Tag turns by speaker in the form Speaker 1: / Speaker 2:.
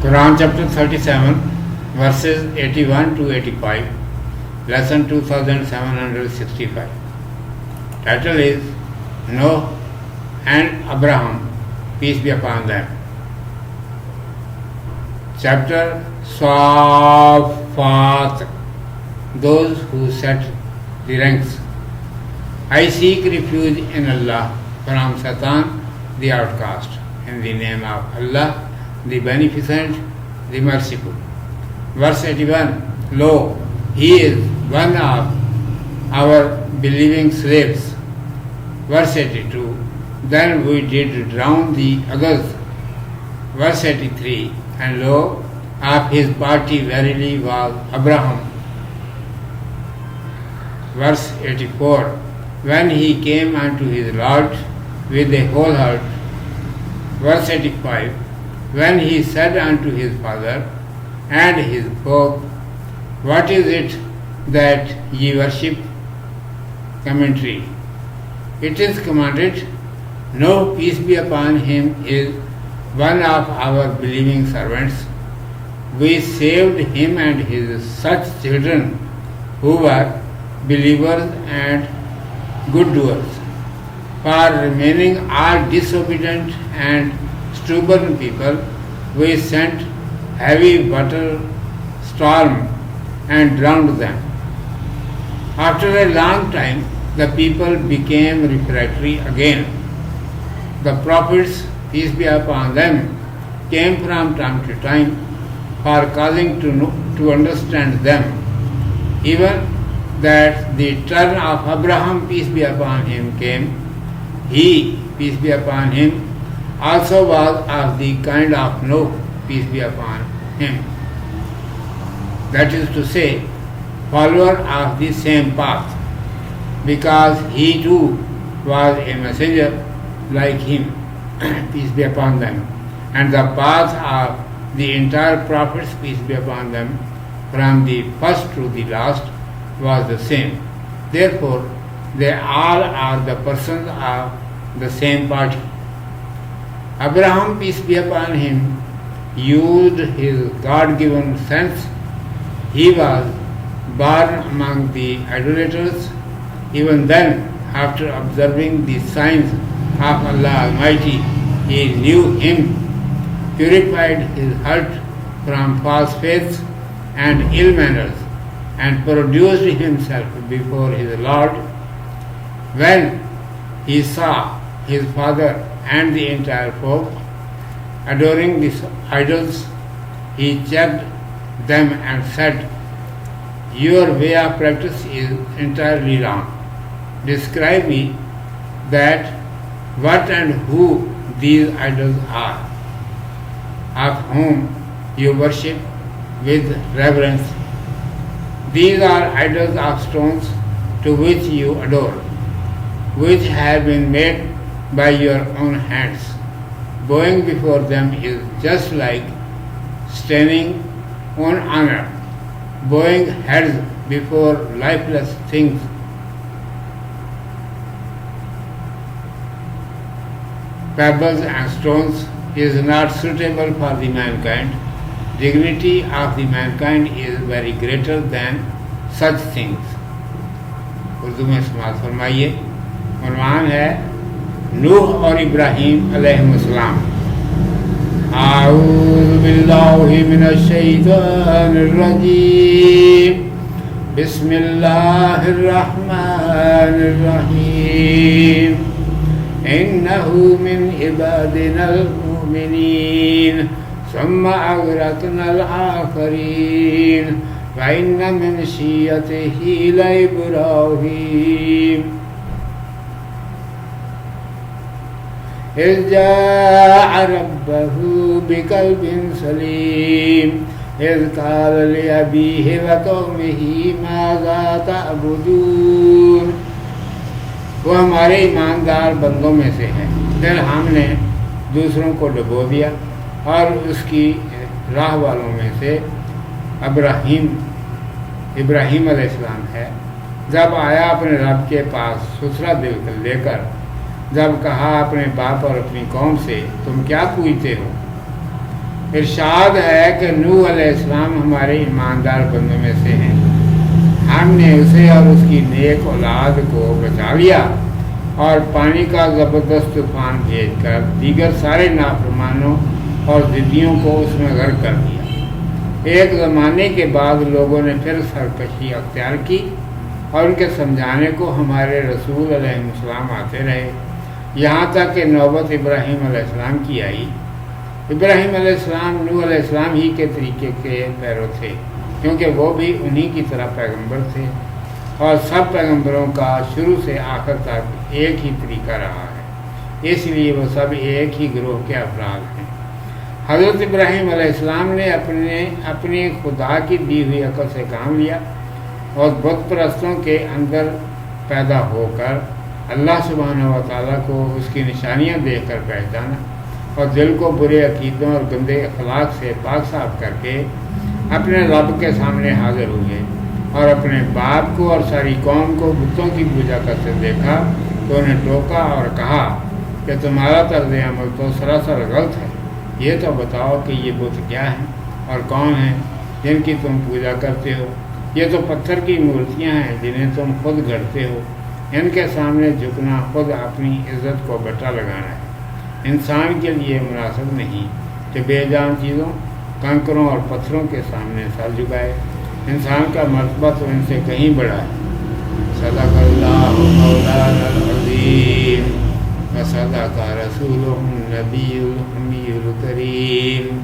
Speaker 1: Quran chapter 37 verses 81 to 85, lesson 2765. Title is Noah and Abraham, peace be upon them. Chapter Safat, those who set the ranks. I seek refuge in Allah from Satan, the outcast, in the name of Allah, the Beneficent, the Merciful. Verse 81, Lo, he is one of our believing slaves. Verse 82, then we did drown the others. Verse 83, and lo, of his party verily was Abraham. Verse 84, when he came unto his Lord with a whole heart. Verse 85, when he said unto his father and his folk, what is it that ye worship? Commentary. It is commanded, no, peace be upon him, is one of our believing servants. We saved him and his such children who were believers and good doers. For remaining all disobedient and stubborn people, we sent heavy water storm and drowned them. After a long time, the people became refractory again. The prophets, peace be upon them, came from time to time for causing to understand them, even that the turn of Abraham, peace be upon him, came. He, peace be upon him, also was of the kind of Noah, peace be upon him. That is to say, follower of the same path, because he too was a messenger like him, peace be upon them. And the path of the entire prophets, peace be upon them, from the first to the last, was the same. Therefore, they all are the persons of the same party. Abraham, peace be upon him, used his God-given sense. He was born among the idolaters. Even then, after observing the signs of Allah Almighty, he knew Him, purified his heart from false faiths and ill manners, and produced himself before his Lord. When he saw his father and the entire folk adoring these idols, he checked them and said, your way of practice is entirely wrong. Describe me that what and who these idols are, of whom you worship with reverence. These are idols of stones to which you adore, which have been made by your own hands. Bowing before them is just like standing on honor, bowing heads before lifeless things. Pebbles and stones is not suitable for the mankind. Dignity of the mankind is very greater than such things. Urdu میں سماعت فرمائیے. عنوان ہے نوح اور ابراہیم علیہ السلام. اعوذ باللہ من الشیطان الرجیم. بسم اللہ الرحمن الرحیم. انہ من عبادنا المؤمنین ثم اغرقنا الآخرین وإن من شیعته لإبراہیم إذ جاء ربه بقلب سلیم إذ قال لأبيه وقومه ماذا تعبدون. وہ ہمارے ایماندار بندوں میں سے ہیں. پھر ہم نے دوسروں کو ڈبو دیا اور اس کی راہ والوں میں سے ابراہیم علیہ السلام ہے. جب آیا اپنے رب کے پاس ستھرا دل لے کر, جب کہا اپنے باپ اور اپنی قوم سے تم کیا پوجتے ہو, ارشاد ہے کہ نوح علیہ السلام ہمارے ایماندار بندوں میں سے ہیں، ہم نے اسے اور اس کی نیک اولاد کو بچا لیا اور پانی کا زبردست طوفان بھیج کر دیگر سارے نافرمانوں اور ضدیوں کو اس میں غرق کر دیا۔ ایک زمانے کے بعد لوگوں نے پھر سرکشی اختیار کی اور ان کے سمجھانے کو ہمارے رسول علیہ السلام آتے رہے، یہاں تک کہ نوبت ابراہیم علیہ السلام کی آئی۔ ابراہیم علیہ السلام نوح علیہ السلام ہی کے طریقے کے پیرو تھے، کیونکہ وہ بھی انہی کی طرح پیغمبر تھے، اور سب پیغمبروں کا شروع سے آخر تک ایک ہی طریقہ رہا ہے، اس لیے وہ سب ایک ہی گروہ کے افراد ہیں۔ حضرت ابراہیم علیہ السلام نے اپنی خدا کی دی ہوئی عقل سے کام لیا اور بت پرستوں کے اندر پیدا ہو کر اللہ سبحانہ و تعالیٰ کو اس کی نشانیاں دیکھ کر پہچانا، اور دل کو برے عقیدوں اور گندے اخلاق سے پاک صاف کر کے اپنے رب کے سامنے حاضر ہوئے، اور اپنے باپ کو اور ساری قوم کو بتوں کی پوجا کرتے دیکھا تو انہیں ٹوکا اور کہا کہ تمہارا طرز عمل تو سراسر غلط ہے، یہ تو بتاؤ کہ یہ بت کیا ہیں اور کون ہیں جن کی تم پوجا کرتے ہو؟ یہ تو پتھر کی مورتیاں ہیں جنہیں تم خود گھڑتے ہو، ان کے سامنے جھکنا خود اپنی عزت کو بٹا لگانا ہے۔ انسان کے لیے مناسب نہیں کہ بے جان چیزوں، کنکروں اور پتھروں کے سامنے سر جھکائے، انسان کا مرتبہ تو ان سے کہیں بڑا ہے۔ صدق اللہ مولانا العظیم و صدق رسولہ النبی الامی الکریم۔